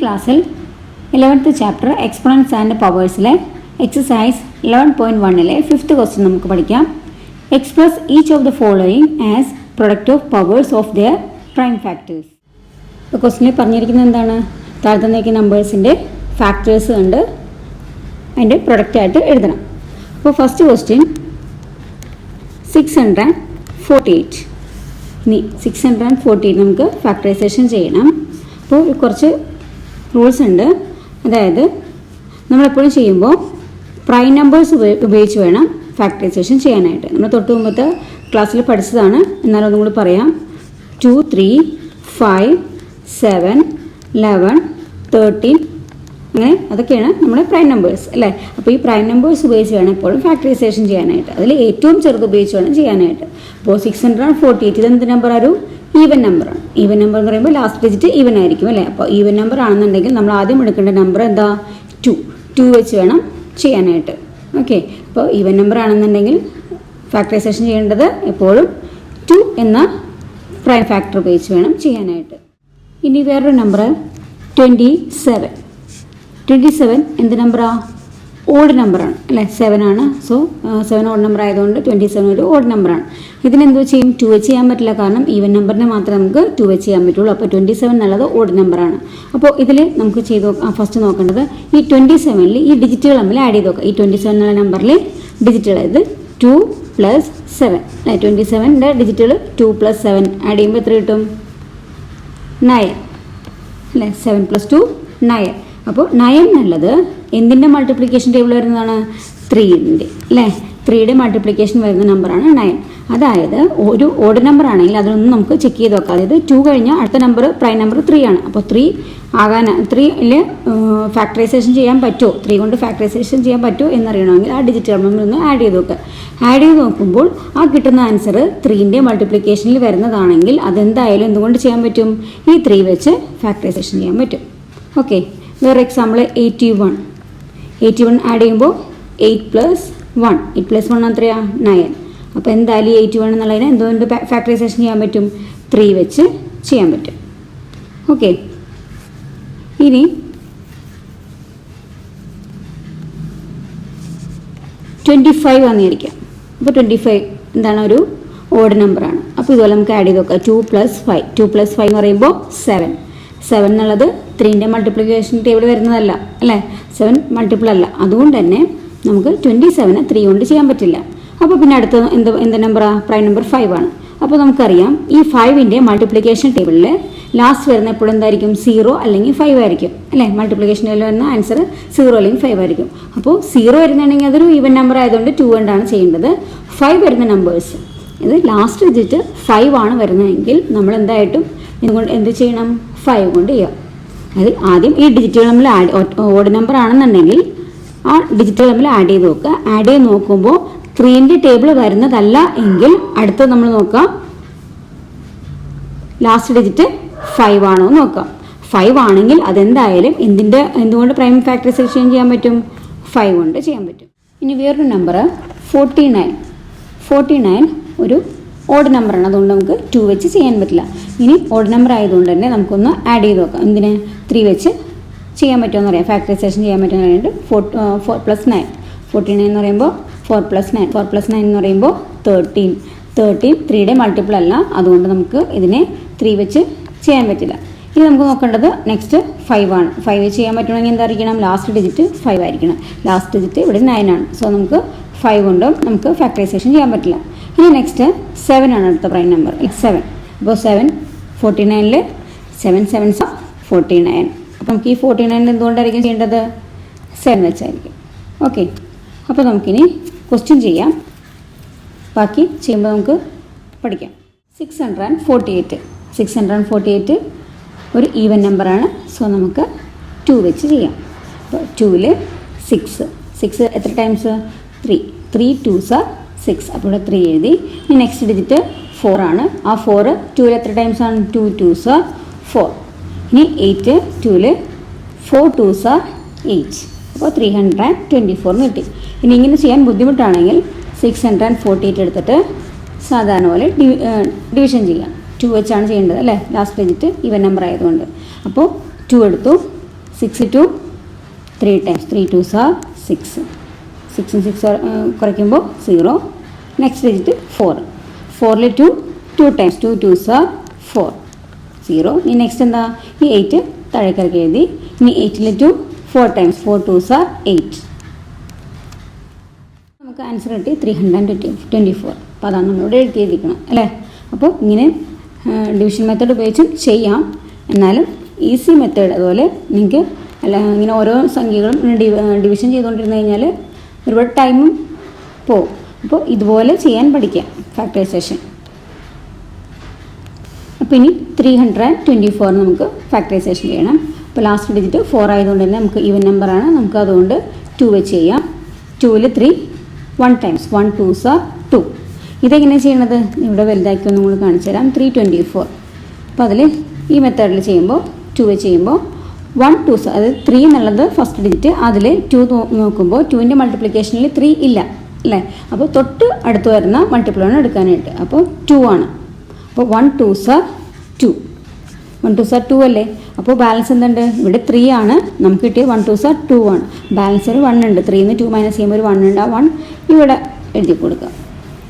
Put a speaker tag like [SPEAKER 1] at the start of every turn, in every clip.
[SPEAKER 1] ക്ലാസ്സിൽ 11th chapter exponents and പവേഴ്സിലെ exercise 11.1-ലെ 5th ക്വസ്റ്റ്യൻ നമുക്ക് പഠിക്കാം. Express each of the following as product of powers of their prime factors. ഇപ്പോൾ ക്വസ്റ്റ്യനിൽ പറഞ്ഞിരിക്കുന്നത് എന്താണ്? താഴെ തന്നേക്കുന്ന നമ്പേഴ്സിൻ്റെ ഫാക്ടേഴ്സ് കണ്ട് അതിൻ്റെ പ്രൊഡക്റ്റായിട്ട് എഴുതണം. അപ്പോൾ ഫസ്റ്റ് ക്വസ്റ്റ്യൻ 648. ഇനി 648 നമുക്ക് ഫാക്ടറൈസേഷൻ ചെയ്യണം. അപ്പോൾ കുറച്ച് റൂൾസ് ഉണ്ട്. അതായത് നമ്മളെപ്പോഴും ചെയ്യുമ്പോൾ പ്രൈം നമ്പേഴ്സ് ഉപയോഗിച്ച് വേണം ഫാക്ടറൈസേഷൻ ചെയ്യാനായിട്ട്. നമ്മൾ തൊട്ട് മുമ്പത്തെ ക്ലാസ്സിൽ പഠിച്ചതാണ്, എന്നാലും ഒന്നും കൂടി പറയാം. 2, 3, 5, 7, 11, 13 അങ്ങനെ അതൊക്കെയാണ് നമ്മുടെ പ്രൈം നമ്പേഴ്സ് അല്ലേ. അപ്പോൾ ഈ പ്രൈം നമ്പേഴ്സ് ഉപയോഗിച്ച് വേണം എപ്പോഴും ഫാക്ടറൈസേഷൻ ചെയ്യാനായിട്ട്. അതിൽ ഏറ്റവും ചെറുത് ഉപയോഗിച്ച് വേണം ചെയ്യാനായിട്ട്. അപ്പോൾ 648 ഇതെന്ത് നമ്പർ? ഒരു ഈവൻ നമ്പറാണ്. ഈവൻ നമ്പർ എന്ന് പറയുമ്പോൾ ലാസ്റ്റ് ഡിജിറ്റ് ഈവൻ ആയിരിക്കും അല്ലേ. അപ്പോൾ ഈവൻ നമ്പർ ആണെന്നുണ്ടെങ്കിൽ നമ്മൾ ആദ്യം എടുക്കേണ്ട നമ്പർ എന്താ? 2 വെച്ച് വേണം ചെയ്യാനായിട്ട്. ഓക്കെ, അപ്പോൾ ഈവൻ നമ്പർ ആണെന്നുണ്ടെങ്കിൽ ഫാക്ടറൈസേഷൻ ചെയ്യേണ്ടത് എപ്പോഴും 2 എന്ന പ്രൈം ഫാക്ടർ ഉപയോഗിച്ച് വേണം ചെയ്യാനായിട്ട്. ഇനി വേറൊരു നമ്പർ 27. 27 എന്ത് നമ്പറാണ്? ഓഡ് നമ്പറാണ് അല്ലേ. 7 ആണ്. സോ 7 ഓഡ് നമ്പർ ആയതുകൊണ്ട് 27 ഒരു ഓഡ് നമ്പറാണ്. ഇതിനെന്തോ ചെയ്യും? 2 വെച്ച് ചെയ്യാൻ പറ്റില്ല. കാരണം ഈവൻ നമ്പറിനെ മാത്രമേ നമുക്ക് 2 വെച്ച് ചെയ്യാൻ പറ്റുള്ളൂ. അപ്പോൾ 27 എന്നുള്ളത് ഓഡ് നമ്പറാണ്. അപ്പോൾ ഇതിൽ നമുക്ക് ഫസ്റ്റ് നോക്കേണ്ടത് ഈ 27-ൽ ഈ ഡിജിറ്റുകൾ തമ്മിൽ ആഡ് ചെയ്ത് നോക്കാം. ഈ 27 എന്നുള്ള നമ്പറിൽ ഡിജിറ്റുകൾ ഇത് 2 + 7 അല്ലേ. 27ൻ്റെ ഡിജിറ്റുകൾ 2 + 7 ആഡ് ചെയ്യുമ്പോൾ എത്ര കിട്ടും? 9 അല്ലേ. 7 + 2 9. അപ്പോൾ 9 എന്നുള്ളത് എന്തിൻ്റെ മൾട്ടിപ്ലിക്കേഷൻ ടേബിൾ വരുന്നതാണ്? 3ൻ്റെ അല്ലേ. 3യുടെ മൾട്ടിപ്ലിക്കേഷൻ വരുന്ന നമ്പറാണ് 9. അതായത് ഒരു ഓഡ് നമ്പർ ആണെങ്കിൽ അതിലൊന്നും നമുക്ക് ചെക്ക് ചെയ്ത് നോക്കാം. അതായത് 2 കഴിഞ്ഞാൽ അടുത്ത നമ്പർ പ്രൈം നമ്പർ 3 ആണ്. അപ്പോൾ 3യിൽ ഫാക്ടറൈസേഷൻ ചെയ്യാൻ പറ്റുമോ, 3 കൊണ്ട് ഫാക്ടറൈസേഷൻ ചെയ്യാൻ പറ്റുമോ എന്നറിയണമെങ്കിൽ ആ ഡിജിറ്റ് നമ്പർ ഒന്ന് ആഡ് ചെയ്ത് നോക്കുക. ആഡ് ചെയ്ത് നോക്കുമ്പോൾ ആ കിട്ടുന്ന ആൻസർ 3ൻ്റെ മൾട്ടിപ്ലിക്കേഷനിൽ വരുന്നതാണെങ്കിൽ അതെന്തായാലും എന്തുകൊണ്ട് ചെയ്യാൻ പറ്റും? ഈ 3 വെച്ച് ഫാക്ടറൈസേഷൻ ചെയ്യാൻ പറ്റും. ഓക്കെ, വേറെ എക്സാമ്പിൾ 81 ആഡ് ചെയ്യുമ്പോൾ 8 + 1 8 + 1 എത്രയാ? 9. അപ്പോൾ എന്തായാലും 81 എന്നുള്ളതിന് എന്തുകൊണ്ട് ഫാക്ടറൈസേഷൻ ചെയ്യാൻ പറ്റും? 3 വെച്ച് ചെയ്യാൻ പറ്റും. ഓക്കെ, ഇനി 25 വന്നിരിക്കാം. അപ്പോൾ 25 എന്താണ്? ഒരു ഓഡ് നമ്പറാണ്. അപ്പോൾ ഇതുപോലെ നമുക്ക് ആഡ് ചെയ്ത് നോക്കാം. 2 + 5 2 + 5 എന്ന് പറയുമ്പോൾ 7 എന്നുള്ളത് 3ൻ്റെ മൾട്ടിപ്ലിക്കേഷൻ ടേബിൾ വരുന്നതല്ല അല്ലേ. 7 മൾട്ടിപ്പിൾ അല്ല. അതുകൊണ്ട് തന്നെ നമുക്ക് 27 3 കൊണ്ട് ചെയ്യാൻ പറ്റില്ല. അപ്പോൾ പിന്നെ അടുത്ത എന്ത് നമ്പറാണ്? പ്രൈം നമ്പർ 5 ആണ്. അപ്പോൾ നമുക്കറിയാം ഈ 5ൻ്റെ മൾട്ടിപ്ലിക്കേഷൻ ടേബിളിൽ ലാസ്റ്റ് വരുന്ന എപ്പോഴും എന്തായിരിക്കും? 0 അല്ലെങ്കിൽ 5 ആയിരിക്കും അല്ലേ. മൾട്ടിപ്ലിക്കേഷൻ ടേബിളിൽ വരുന്ന ആൻസർ 0 അല്ലെങ്കിൽ 5 ആയിരിക്കും. അപ്പോൾ 0 വരുന്നുണ്ടെങ്കിൽ അതൊരു ഈവൻ നമ്പർ ആയതുകൊണ്ട് 2 കൊണ്ടാണ് ചെയ്യേണ്ടത്. 5 വരുന്ന നമ്പേഴ്സ് ഇത് ലാസ്റ്റ് ഡിജിറ്റ് 5 ആണ് വരുന്നതെങ്കിൽ നമ്മൾ എന്തായിട്ടും എന്ത് ചെയ്യണം? 5 കൊണ്ട് ചെയ്യാം. അത് ആദ്യം ഈ ഡിജിറ്റുകൾ തമ്മിൽ ഓഡ് നമ്പർ ആണെന്നുണ്ടെങ്കിൽ ആ ഡിജിറ്റുകൾ തമ്മിൽ ആഡ് ചെയ്ത് നോക്കുക. ആഡ് ചെയ്ത് നോക്കുമ്പോൾ 3ൻ്റെ ടേബിൾ വരുന്നതല്ല എങ്കിൽ അടുത്ത നമ്മൾ നോക്കാം ലാസ്റ്റ് ഡിജിറ്റ് 5 ആണോ എന്ന് നോക്കാം. 5 ആണെങ്കിൽ അതെന്തായാലും എന്തുകൊണ്ട് പ്രൈം ഫാക്ടറൈസേഷൻ ചെയ്യാൻ പറ്റും? 5 കൊണ്ട് ചെയ്യാൻ പറ്റും. ഇനി വേറൊരു നമ്പർ 49 ഒരു ഓഡ് നമ്പറാണ്. അതുകൊണ്ട് നമുക്ക് 2 വെച്ച് ചെയ്യാൻ പറ്റില്ല. ഇനി ഓഡ് നമ്പർ ആയതുകൊണ്ട് തന്നെ നമുക്കൊന്ന് ആഡ് ചെയ്ത് നോക്കാം. എന്തിന്? 3 വെച്ച് ചെയ്യാൻ പറ്റുമെന്ന് അറിയാം. ഫാക്ടറൈസേഷൻ ചെയ്യാൻ പറ്റുമെന്ന് പറഞ്ഞിട്ട് 4 + 9 49 എന്ന് പറയുമ്പോൾ 4 + 9 4 + 9 എന്ന് പറയുമ്പോൾ 13 3യുടെ മൾട്ടിപ്പിൾ അല്ല. അതുകൊണ്ട് നമുക്ക് ഇതിനെ 3 വെച്ച് ചെയ്യാൻ പറ്റില്ല. ഇനി നമുക്ക് നോക്കേണ്ടത് നെക്സ്റ്റ് 5 ആണ്. 5 വെച്ച് ചെയ്യാൻ പറ്റണമെങ്കിൽ എന്തായിരിക്കണം? ലാസ്റ്റ് ഡിജിറ്റ് 5 ആയിരിക്കണം. ലാസ്റ്റ് ഡിജിറ്റ് ഇവിടെ 9 ആണ്. സോ നമുക്ക് 5 കൊണ്ടും നമുക്ക് ഫാക്ടറൈസേഷൻ ചെയ്യാൻ പറ്റില്ല. ഇനി നെക്സ്റ്റ് 7 ആണ് അടുത്ത പ്രൈം നമ്പർ 7. അപ്പോൾ 7 49-ൽ 7 7s 49. അപ്പോൾ നമുക്ക് ഈ 49 എന്തുകൊണ്ടായിരിക്കും ചെയ്യേണ്ടത്? 7 വെച്ചായിരിക്കും. ഓക്കെ, അപ്പോൾ നമുക്കിനി ക്വസ്റ്റ്യൻ ചെയ്യാം. ബാക്കി ചെയ്യുമ്പോൾ നമുക്ക് പഠിക്കാം. 648 ഒരു ഈവൻ നമ്പറാണ്. സോ നമുക്ക് 2 വെച്ച് ചെയ്യാം. അപ്പോൾ 2-ൽ 6 എത്ര ടൈംസ്? 3 2s 6. അപ്പോൾ ഇവിടെ 3 എഴുതി. ഇനി നെക്സ്റ്റ് ഡിജിറ്റ് 4 ആണ്. ആ 4 2-ൽ എത്ര ടൈംസ് ആണ്? 2 2s 4. ഇനി 8 2-ൽ 4 2s 8. അപ്പോൾ 324 എന്ന് കിട്ടി. ഇനി ഇങ്ങനെ ചെയ്യാൻ ബുദ്ധിമുട്ടാണെങ്കിൽ 648 എടുത്തിട്ട് സാധാരണ പോലെ ഡിവിഷൻ ചെയ്യാം. 2 വെച്ചാണ് ചെയ്യേണ്ടത് അല്ലേ. ലാസ്റ്റ് ഡിജിറ്റ് ഈവൻ നമ്പർ ആയതുകൊണ്ട്. അപ്പോൾ 2 എടുത്തു, 6 ടു 3 ടൈംസ് 3 2s are 6. 6 6 കുറയ്ക്കുമ്പോൾ 0. Next digit 4. 4ൽ 2 times 2 2s are 4. 0. ഇനി നെക്സ്റ്റ് എന്താ, ഈ 8 താഴേക്കിറക്കി എഴുതി. ഇനി 8ൽ 2 4 ടൈംസ് 4 2s are 8. നമുക്ക് ആൻസർ കിട്ടി 324. അപ്പോൾ അതാണ് നമ്മളിവിടെ എഴുതിയിരിക്കണം അല്ലേ. അപ്പോൾ ഇങ്ങനെ ഡിവിഷൻ മെത്തേഡ് ഉപയോഗിച്ചും ചെയ്യാം. എന്നാലും ഈസി മെത്തേഡ് അതുപോലെ നിങ്ങൾക്ക് അല്ല ഇങ്ങനെ ഓരോ സംഖ്യകളും ഡിവിഷൻ ചെയ്തുകൊണ്ടിരുന്നു കഴിഞ്ഞാൽ ഒരുപാട് ടൈമും പോവും. അപ്പോൾ ഇതുപോലെ ചെയ്യാൻ പഠിക്കാം ഫാക്ടറൈസേഷൻ. അപ്പോൾ ഇനി 324 നമുക്ക് ഫാക്ടറൈസേഷൻ ചെയ്യണം. അപ്പോൾ ലാസ്റ്റ് ഡിജിറ്റ് 4 ആയതുകൊണ്ട് തന്നെ നമുക്ക് ഈവൻ നമ്പറാണ്. നമുക്ക് അതുകൊണ്ട് 2 വെച്ച് ചെയ്യാം. 2ൽ 3 1 ടൈംസ് 1 2s are 2. ഇതെങ്ങനെയാണ് ചെയ്യണത്, ഇവിടെ വലുതാക്കി ഒന്ന് നമ്മൾ കാണിച്ചു തരാം. 324. അപ്പോൾ അതിൽ ഈ മെത്തേഡിൽ ചെയ്യുമ്പോൾ 2 വെച്ച് ചെയ്യുമ്പോൾ 1 2s അതായത് 3 എന്നുള്ളത് ഫസ്റ്റ് ഡിജിറ്റ്. അതിൽ 2 നോക്കുമ്പോൾ 2ൻ്റെ മൾട്ടിപ്ലിക്കേഷനിൽ 3 ഇല്ല അല്ലേ. അപ്പോൾ തൊട്ട് അടുത്ത് വരുന്ന മൾട്ടിപ്പിളാണ് എടുക്കാനായിട്ട്. അപ്പോൾ 2 ആണ്. അപ്പോൾ 1 2s are 2. 1 2s are 2 അല്ലേ. അപ്പോൾ ബാലൻസ് എന്തുണ്ട്, ഇവിടെ 3 ആണ് നമുക്ക് കിട്ടിയത്. 1 2s are 2 ആണ്. ബാലൻസ് ഒരു 1 ഉണ്ട്. 3ന്ന് 2 മൈനസ് ചെയ്യുമ്പോൾ ഒരു 1 ഉണ്ട്. ആ 1 ഇവിടെ എഴുതി കൊടുക്കുക.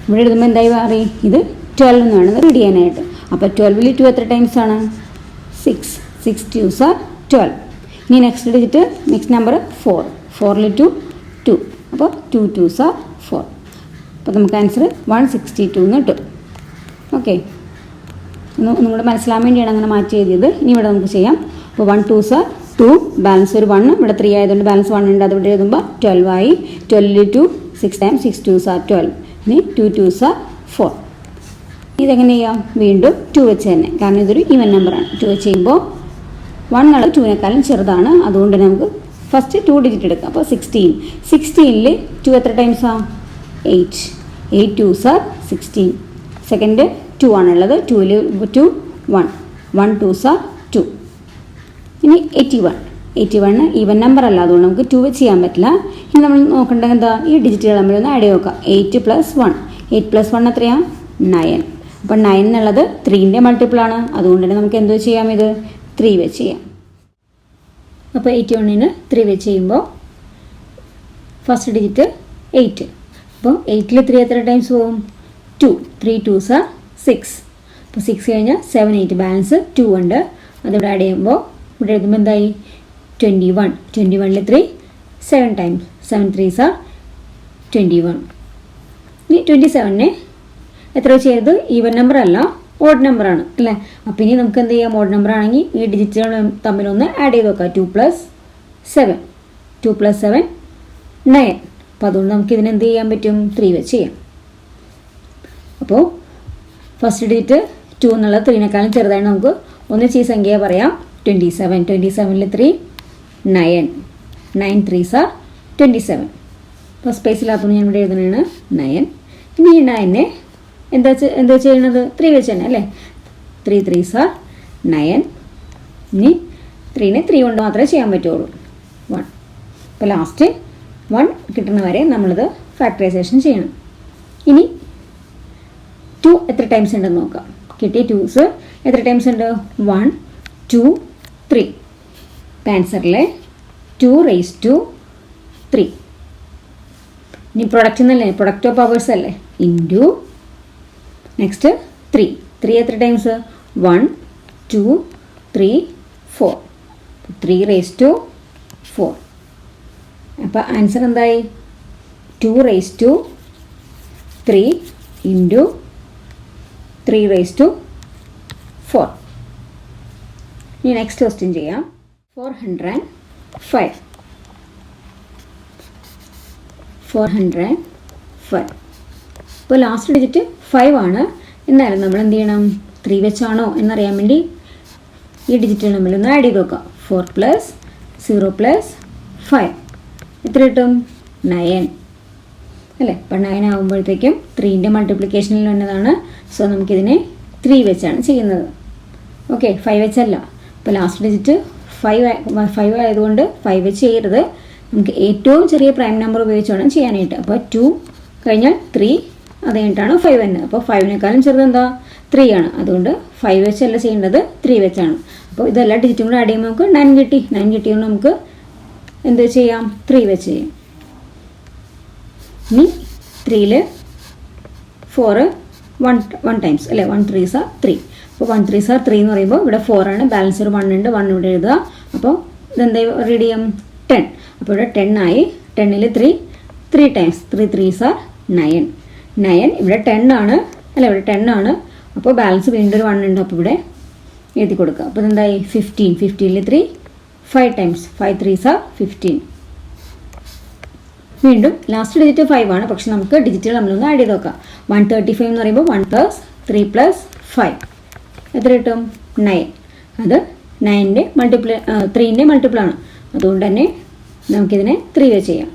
[SPEAKER 1] ഇവിടെ എഴുതുമ്പോൾ എന്തായി മാറി, ഇത് 12 എന്ന് വേണം റെഡി ചെയ്യാനായിട്ട്. അപ്പോൾ 12ൽ 2 എത്ര ടൈംസ് ആണ്, 6. 6 2s are 12. ഇനി നെക്സ്റ്റ് ഡിജിറ്റ് നെക്സ്റ്റ് നമ്പർ 4. 4ൽ 2. അപ്പോൾ 2 2s are 4. അപ്പോൾ നമുക്ക് ആൻസർ 162 എന്ന് കിട്ടും. ഓക്കെ, നിങ്ങളുടെ മനസ്സിലാൻ വേണ്ടിയാണ് അങ്ങനെ മാറ്റി എഴുതിയത്. ഇനി ഇവിടെ നമുക്ക് ചെയ്യാം. അപ്പോൾ 1 2s are 2, ബാലൻസ് ഒരു 1, ഇവിടെ 3 ആയതുകൊണ്ട് ബാലൻസ് 1 ഉണ്ട്. അതിവിടെ എഴുതുമ്പോൾ 12 ആയി. 12ൽ 2 6 ടൈംസ് 6 2s are 12. ഇനി 2 2s are 4. ഇതെങ്ങനെ ചെയ്യാം, വീണ്ടും 2 വെച്ച് തന്നെ, കാരണം ഇതൊരു ഈവൻ നമ്പറാണ്. 2 വെച്ച് ചെയ്യുമ്പോൾ 1 എന്നുള്ളത് 2നേക്കാളും ചെറുതാണ്. അതുകൊണ്ട് നമുക്ക് ഫസ്റ്റ് 2 ഡിജിറ്റ് എടുക്കാം. അപ്പോൾ 16. 16ൽ 2 എത്ര ടൈംസാണ്, 8. 8 2s are 16. സെക്കൻഡ് 2 ആണുള്ളത്. 2ൽ 2 1. 1 2s are 2. ഇനി 81 ഈവൻ നമ്പർ അല്ല, അതുകൊണ്ട് നമുക്ക് 2 വെച്ച് ചെയ്യാൻ പറ്റില്ല. ഇനി നമ്മൾ നോക്കേണ്ടത് എന്താ, ഈ ഡിജിറ്റുകൾ നമ്മളൊന്ന് ആഡ് ചെയ്ത് നോക്കാം. 8 + 1. 8 + 1 എത്രയാണ്, 9. അപ്പോൾ 9 എന്നുള്ളത് 3ൻ്റെ മൾട്ടിപ്പിളാണ്. അതുകൊണ്ട് തന്നെ നമുക്ക് എന്തോ ചെയ്യാം, ഇത് 3 വെച്ച് ചെയ്യാം. അപ്പോൾ 81ന് 3 വെച്ച് ചെയ്യുമ്പോൾ ഫസ്റ്റ് ഡിജിറ്റ് 8. അപ്പോൾ 8ൽ 3 എത്ര ടൈംസ് പോകും, 2. 3 2s are 6. അപ്പോൾ 6 കഴിഞ്ഞാൽ 7 8 ബാലൻസ് 2 ഉണ്ട്. അതിവിടെ ആഡ് ചെയ്യുമ്പോൾ ഇവിടെ എഴുതുമ്പോൾ എന്തായി, 21. 21ൽ 3 7 ടൈംസ് 7 3s are 21. ഇനി 27നെ എത്ര ചെയ്ത്, ഈവൻ നമ്പർ അല്ല ഓഡ് നമ്പറാണ് അല്ലേ. അപ്പോൾ ഇനി നമുക്ക് എന്ത് ചെയ്യാം, ഓഡ് നമ്പർ ആണെങ്കിൽ ഈ ഡിജിറ്റുകൾ തമ്മിലൊന്ന് ആഡ് ചെയ്ത് നോക്കാം. 2 + 7 9. അപ്പോൾ അതുകൊണ്ട് നമുക്ക് ഇതിന് എന്ത് ചെയ്യാൻ പറ്റും, 3 വെച്ച് ചെയ്യാം. അപ്പോൾ ഫസ്റ്റ് ഡിജിറ്റ് 2 എന്നുള്ളത് 3നേക്കാളും ചെറുതായിട്ട് നമുക്ക് ഒന്നിച്ച് ഈ സംഖ്യ പറയാം. 27. 27ൽ 3 9. 9 3s are 27. അപ്പോൾ സ്പേസ് ഇല്ലാത്തതുകൊണ്ട് ഞാൻ ഇവിടെ എഴുതുന്നതാണ് 9. ഇനി ഈ 9നെ എന്താ ചെയ്യണത്, 3 വെച്ച് തന്നെ അല്ലേ. 3 3s are 9. ഇനി 3നെ 3 കൊണ്ട് മാത്രമേ ചെയ്യാൻ പറ്റുള്ളൂ, 1. അപ്പോൾ ലാസ്റ്റ് 1 കിട്ടുന്നവരെ നമ്മളിത് ഫാക്ടറൈസേഷൻ ചെയ്യണം. ഇനി 2 എത്ര ടൈംസ് ഉണ്ടെന്ന് നോക്കാം. കിട്ടിയ 2s എത്ര ടൈംസ് ഉണ്ട്, 1 2 3. ആൻസറിലെ 2 raised to 3. ഇനി പ്രൊഡക്റ്റ് എന്നല്ലേ, പ്രൊഡക്റ്റ് ഓഫ് പവേഴ്സ് അല്ലേ, ഇൻറ്റു നെക്സ്റ്റ് 3 എത്ര ടൈംസ്, 1 2 3 4. 3 raised to 4. അപ്പോൾ ആൻസർ എന്തായി, 2 raised to 3 into 3 raised to 4. ഇനി നെക്സ്റ്റ് ക്വസ്റ്റ്യൻ ചെയ്യാം. 405. ഇപ്പോൾ ലാസ്റ്റ് ഡിജിറ്റ് 5 ആണ്. എന്നാലും നമ്മൾ എന്ത് ചെയ്യണം, 3 വെച്ചാണോ എന്നറിയാൻ വേണ്ടി ഈ ഡിജിറ്റ് നമ്മളൊന്ന് ആഡ് ചെയ്ത് നോക്കാം. 4 + 0 + 5 എത്ര കിട്ടും, 9 അല്ലേ. അപ്പോൾ 9 ആകുമ്പോഴത്തേക്കും 3ൻ്റെ മൾട്ടിപ്ലിക്കേഷനിൽ വന്നതാണ്. സോ നമുക്കിതിനെ 3 വെച്ചാണ് ചെയ്യുന്നത്. ഓക്കെ, 5 വെച്ചല്ല. അപ്പോൾ ലാസ്റ്റ് ഡിജിറ്റ് 5 ആയതുകൊണ്ട് 5 വെച്ച് ചെയ്യരുത്. നമുക്ക് ഏറ്റവും ചെറിയ പ്രൈം നമ്പർ ഉപയോഗിച്ച് വേണം ചെയ്യാനായിട്ട്. അപ്പോൾ 2 കഴിഞ്ഞാൽ 3, അത് കഴിഞ്ഞിട്ടാണ് 5 വരുന്നത്. അപ്പോൾ 5നേക്കാളും ചെറുത് എന്താ, 3 ആണ്. അതുകൊണ്ട് 5 വെച്ചല്ല ചെയ്യേണ്ടത്, 3 വെച്ചാണ്. അപ്പോൾ ഇതെല്ലാം ഡിജിറ്റും കൂടെ ആഡ് ചെയ്യുമ്പോൾ നമുക്ക് 9 കിട്ടി. 9 കിട്ടിയതുകൊണ്ട് നമുക്ക് എന്ത് ചെയ്യാം? 3 വെച്ച് ചെയ്യാം. ഇനി 3ൽ 4 1 ടൈംസ് അല്ലേ? 1 3s are 3. അപ്പോൾ 1 3s are 3 എന്ന് പറയുമ്പോൾ ഇവിടെ 4 ആണ്, ബാലൻസ് ഒരു 1 ഉണ്ട്, 1 ഇവിടെ എഴുതുക. അപ്പോൾ ഇതെന്താ റീഡ് ചെയ്യാം? 10. അപ്പോൾ ഇവിടെ 10 ആയി. 10ൽ 3 ടൈംസ് 3 3s are 9. 9 ഇവിടെ 10 ആണ് അല്ല, ഇവിടെ 10 ആണ്. അപ്പോൾ ബാലൻസ് വീണ്ടും ഒരു 1 ഉണ്ട്, അപ്പോൾ ഇവിടെ എഴുതി കൊടുക്കുക. അപ്പോൾ ഇതെന്തായി? 15. 15ൽ 3 5 ടൈംസ് 5 3s are 15. വീണ്ടും ലാസ്റ്റ് ഡിജിറ്റ് 5 ആണ്, പക്ഷെ നമുക്ക് ഡിജിറ്റുകൾ നമ്മളൊന്ന് ആഡ് ചെയ്ത് നോക്കാം. 135 എന്ന് പറയുമ്പോൾ 1 + 3 + 5 എത്ര കിട്ടും? 9. അത് 9ൻ്റെ മൾട്ടിപ്പിൾ 3ൻ്റെ മൾട്ടിപ്പിൾ ആണ്. അതുകൊണ്ട് തന്നെ നമുക്കിതിനെ 3 വെച്ച് ചെയ്യാം.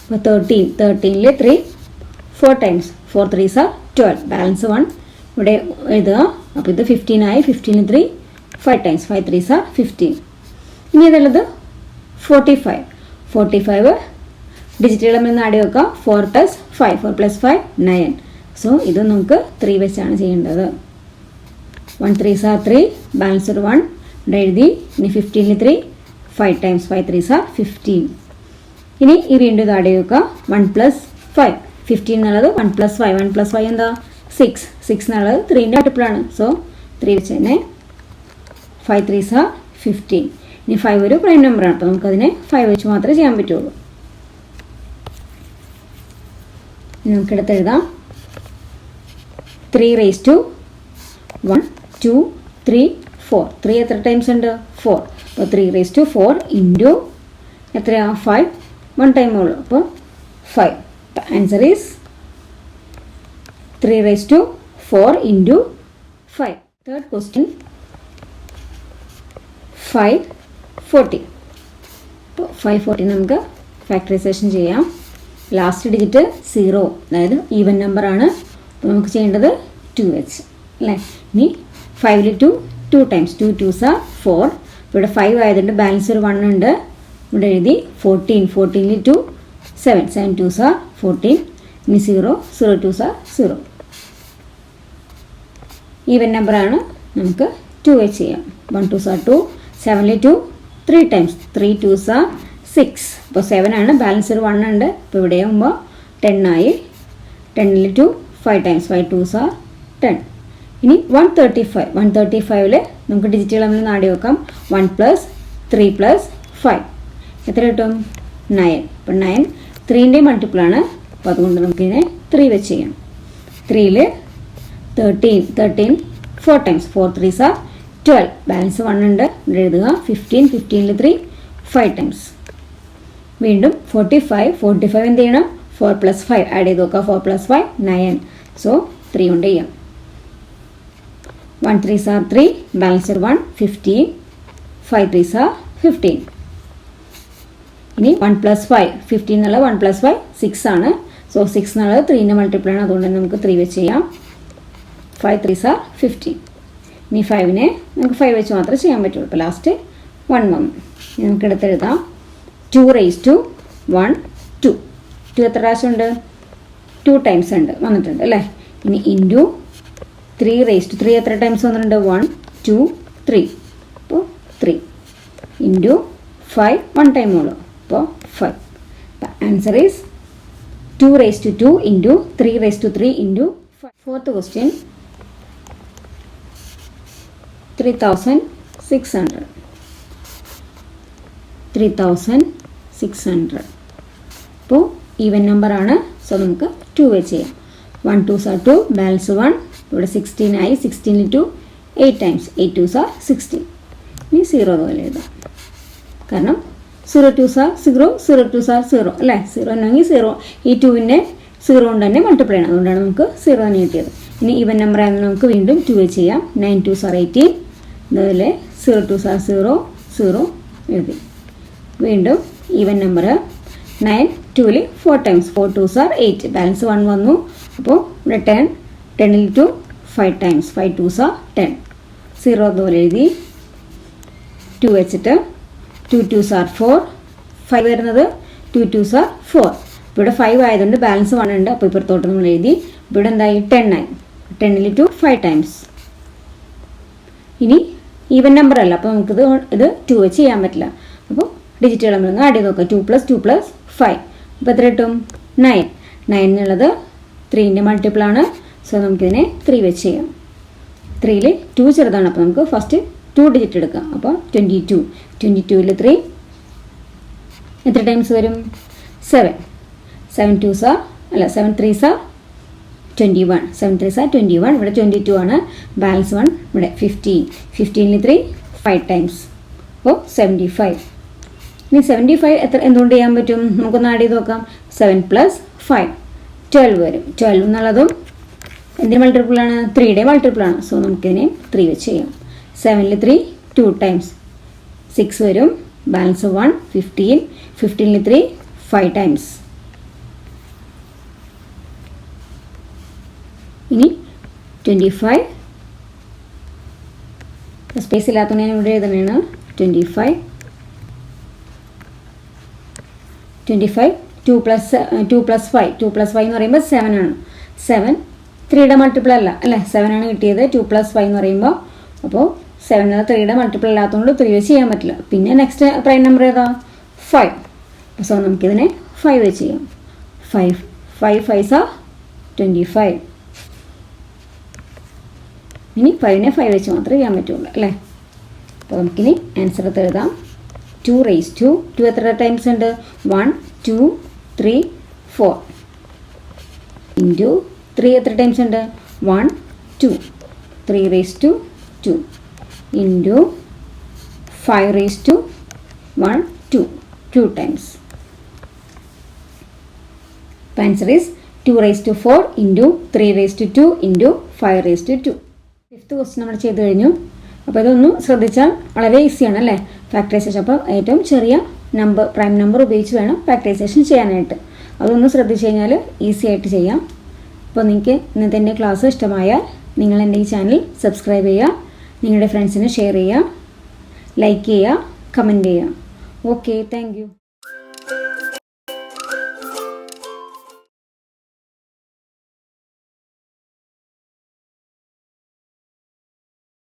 [SPEAKER 1] അപ്പോൾ 13ൽ 3 4 ടൈംസ് 4 3s are 12. ബാലൻസ് 1 ഇവിടെ എഴുതുക. അപ്പോൾ ഇത് 15 ആയി. 15ൽ 3 5 ടൈംസ് 5 3s are 15. ഇനി ഇതുള്ളത് 45. 45 ഡിജിറ്റുകൾ നമ്മൾ ആഡ് വെക്കുക. 4 + 5 4 + 5 9. സോ ഇത് നമുക്ക് 3 വെച്ചാണ് ചെയ്യേണ്ടത്. 1 3s are 3, ബാലൻസ് ഒരു 1 ഇവിടെ എഴുതി. ഇനി 15ൽ 3 5 ടൈംസ് 5 3s are 15. ഇനി ഈ വീണ്ടും ഇത് ആഡ് വെക്കുക. 1 + 5 15 എന്നുള്ളത് 1 + 5 1 + 5 എന്താ? 6. 6 എന്നുള്ളത് 3ൻ്റെ മൾട്ടിപ്പിളാണ്. സോ 3 വെച്ച് തന്നെ 5 3s are 15. ഇനി 5 ഒരു പ്രൈം നമ്പറാണ്, അപ്പോൾ നമുക്കതിനെ 5 വെച്ച് മാത്രമേ ചെയ്യാൻ പറ്റുള്ളൂ. നമുക്കെടുത്ത് എഴുതാം. 3 raised to 1 2 3 4. 3 എത്ര ടൈംസ് ഉണ്ട്? 4. അപ്പോൾ 3 raised to 4 ഇൻറ്റു എത്രയാ? 5. 1 ടൈം ഉള്ളൂ, അപ്പോൾ 5. Answer is 3 raised to 4 into 5. Third question 540. അപ്പോൾ 540 നമുക്ക് ഫാക്ടറൈസേഷൻ ചെയ്യാം. ലാസ്റ്റ് ഡിജിറ്റ് 0, അതായത് ഈവൻ നമ്പർ ആണ്. അപ്പോൾ നമുക്ക് ചെയ്യേണ്ടത് 2 വെച്ച് അല്ലേ? ഇനി 5ൽ 2 ടൈംസ് 2 2s are 4. ഇവിടെ 5 ആയതുകൊണ്ട് ബാലൻസ് ഒരു 1 ഉണ്ട്, ഇവിടെ എഴുതി. 14. 14ൽ 2 7 7 2s are 14. ഇനി 0 0 2s are 0. ഈവൻ നമ്പറാണ്, നമുക്ക് 2 വെച്ച് ചെയ്യാം. 1 2s are 2. 7ൽ 2 3 times 3 2s are 6. അപ്പോൾ 7 ആണ്, ബാലൻസ് ഒരു 1 ഉണ്ട്. അപ്പോൾ ഇവിടെ ആകുമ്പോൾ 10 ആയി. 10ൽ 2 5 ടൈംസ് 5 2s are 10. ഇനി 135. 135ൽ നമുക്ക് ഡിജിറ്റുകൾ നമ്മൾ നാടി വെക്കാം. 1 + 3 + 5 എത്ര കിട്ടും? 9. അപ്പോൾ 9 3ൻ്റെ മൾട്ടിപ്പിളാണ്. അപ്പോൾ അതുകൊണ്ട് നമുക്കിതിനെ 3 വെച്ച് ചെയ്യാം. 3ൽ 13 4 ടൈംസ് 4 3s are 12. ബാലൻസ് 1 ഉണ്ട്, ഇവിടെ എഴുതുക. 15. 15ൽ 3 5 ടൈംസ്. വീണ്ടും 45 എന്ത് ചെയ്യണം? 4 + 5 ആഡ് ചെയ്ത് നോക്കുക. 4 + 5 9. സോ 3 കൊണ്ട് ചെയ്യാം. 1 3s are 3, balance 1 15. 5 3s are 15. ഇനി 1 + 5 15 എന്നുള്ള 1 + 5 6 ആണ്. സോ 6 എന്നുള്ളത് 3ൻ്റെ മൾട്ടിപ്പിളാണ്, അതുകൊണ്ട് നമുക്ക് 3 വെച്ച് ചെയ്യാം. 5 3s are 15. ഇനി 5നെ നമുക്ക് 5 വെച്ച് മാത്രമേ ചെയ്യാൻ പറ്റുള്ളൂ. അപ്പോൾ ലാസ്റ്റ് 1 വന്നു. നമുക്ക് എടുത്തെഴുതാം. 2 raised to 1 2. 2 എത്ര പ്രാവശ്യം ഉണ്ട്? 2 ടൈംസ് ഉണ്ട്, വന്നിട്ടുണ്ട് അല്ലേ? ഇനി ഇൻറ്റു 3 raised to 3 എത്ര ടൈംസ് വന്നിട്ടുണ്ട്? 1 2 3. അപ്പോൾ 3 ഇൻറ്റു 5 1 ടൈം ഉള്ളൂ, അപ്പോൾ 5. Answer is 2 raised to 2 into 3 raised to 3 into 5. Fourth question 3600. 3600. അപ്പോൾ ഈവൻ നമ്പറാണ്, സോ നമുക്ക് 2 വെച്ച് ചെയ്യാം. 1 2s are 2, ബാലൻസ് 1. ഇവിടെ 16 ആയി. 16ൽ 2 8 ടൈംസ് 8 2s are 16. ഇനി 0 പോലെ എഴുതാം, കാരണം 0 2s are 0 0 2s are 0 അല്ലേ? 0 എന്നെങ്കിൽ 0 ഈ 2ൻ്റെ 0 കൊണ്ട് തന്നെ മൾട്ടിപ്ലൈ ആണ്, അതുകൊണ്ടാണ് നമുക്ക് 0 തന്നെ കിട്ടിയത്. ഇനി ഈവൻ നമ്പർ ആയതുകൊണ്ട് നമുക്ക് വീണ്ടും 2 വെച്ച് ചെയ്യാം. 9 2s are 18. അതുപോലെ 0 2s are 0 0 എഴുതി. വീണ്ടും even number 9 2ൽ 4 times 4 2s are 8. Balance 1 വന്നു. അപ്പോൾ ഇവിടെ 10. 10ൽ 2 5 ടൈംസ് 5 2s are 10. 0 അതുപോലെ എഴുതി. 2 വെച്ചിട്ട് 2 2s are 4. 5 വരുന്നത് 2 2s are 4. ഇവിടെ 5 ആയതുകൊണ്ട് ബാലൻസ് 1 ഉണ്ട്, അപ്പോൾ ഇപ്പുറത്തോട്ട് നമ്മൾ എഴുതി. ഇവിടെ എന്തായി? 10 ആയി. 10 ടു 5 ടൈംസ്. ഇനി ഈവൻ നമ്പർ അല്ല, അപ്പോൾ നമുക്കിത് 2 വെച്ച് ചെയ്യാൻ പറ്റില്ല. അപ്പോൾ ഡിജിറ്റുകൾ നമ്മൾ ആഡ് ചെയ്ത് നോക്കാം. 2 + 2 + 5. അപ്പോൾ എത്ര കിട്ടും? 9. 9 എന്നുള്ളത് 3ൻ്റെ മൾട്ടിപ്പിളാണ്. സോ നമുക്കിതിനെ 3 വെച്ച് ചെയ്യാം. 3ൽ 2 ചെറുതാണ്, അപ്പോൾ നമുക്ക് ഫസ്റ്റ് 2 ഡിജിറ്റ് എടുക്കാം. അപ്പോൾ 22. 22ൽ 3 എത്ര ടൈംസ് വരും? 7. 7 2s അല്ല 7 3s 21. 7 3s 21. ഇവിടെ 22 ആണ്. ബാലൻസ് 1 ഇവിടെ 15. 15ൽ 3 5 ടൈംസ്. അപ്പോൾ 75. ഇനി 75 എന്തുകൊണ്ട് ചെയ്യാൻ പറ്റും? നമുക്കൊന്ന് ആഡ് ചെയ്ത് നോക്കാം. 7 + 5 12 വരും. 12 എന്നുള്ളതും എന്തിന് മൾട്ടിപ്പിളാണ്? 3യുടെ മൾട്ടിപ്പിളാണ്. സോ നമുക്കിതിനെ 3 വെച്ച് ചെയ്യാം. 7ൽ 3 2 ടൈംസ് 6 വരും. ബാലൻസ് 1 15. 15ൽ 3 5 ടൈംസ്. ഇനി 25 സ്പേസ് ഇല്ലാത്തതുകൊണ്ട് ഞാൻ ഇവിടെ എഴുതുന്നതാണ്. 25 2 + 5. 2 + 5 എന്ന് പറയുമ്പോൾ 7 ആണ്. 7 3യുടെ മൾട്ടിപ്പിൾ അല്ല അല്ലേ? 7 ആണ് കിട്ടിയത്. 2 + 5 എന്ന് പറയുമ്പോൾ അപ്പോൾ 7 3യുടെ മൾട്ടിപ്പിൾ അല്ലാത്തതുകൊണ്ട് 3 വെച്ച് ചെയ്യാൻ പറ്റില്ല. പിന്നെ നെക്സ്റ്റ് പ്രൈം നമ്പർ ഏതാ? 5. സോ നമുക്കിതിനെ 5 വെച്ച് ചെയ്യാം. 5 5s 25. ഇനി 5നെ 5 വെച്ച് മാത്രമേ ചെയ്യാൻ പറ്റുള്ളൂ അല്ലേ? അപ്പോൾ നമുക്കിനി ആൻസർ എഴുതാം. 2 raised to 2 എത്ര ടൈംസ് ഉണ്ട്? 1 2 3 4 ഇൻറ്റു 3 എത്ര ടൈംസ് ഉണ്ട്? 1 2 3 raised to 2 into 5 raised to 1 2 times. Answer is 2 raised to 4 into 3 raised to 2 into 5 raised to 2. 5th question നമ്മൾ ചെയ്ത് കഴിഞ്ഞു. അപ്പോൾ ഇതൊന്ന് ശ്രദ്ധിച്ചാൽ വളരെ ഈസിയാണ് അല്ലേ ഫാക്ടറൈസേഷൻ. അപ്പോൾ ഏറ്റവും ചെറിയ നമ്പർ പ്രൈം നമ്പർ ഉപയോഗിച്ച് വേണം ഫാക്ടറൈസേഷൻ ചെയ്യാനായിട്ട്. അതൊന്ന് ശ്രദ്ധിച്ച് കഴിഞ്ഞാൽ ഈസി ആയിട്ട് ചെയ്യാം. അപ്പോൾ നിങ്ങൾക്ക് ഇന്നത്തെ എൻ്റെ ക്ലാസ് ഇഷ്ടമായാൽ നിങ്ങൾ എൻ്റെ ഈ ചാനൽ സബ്സ്ക്രൈബ് ചെയ്യുക, നിങ്ങളുടെ ഫ്രണ്ട്സിന് ഷെയർ ചെയ്യുക, ലൈക്ക് ചെയ്യുക, കമൻറ്റ് ചെയ്യുക. Okay, thank you.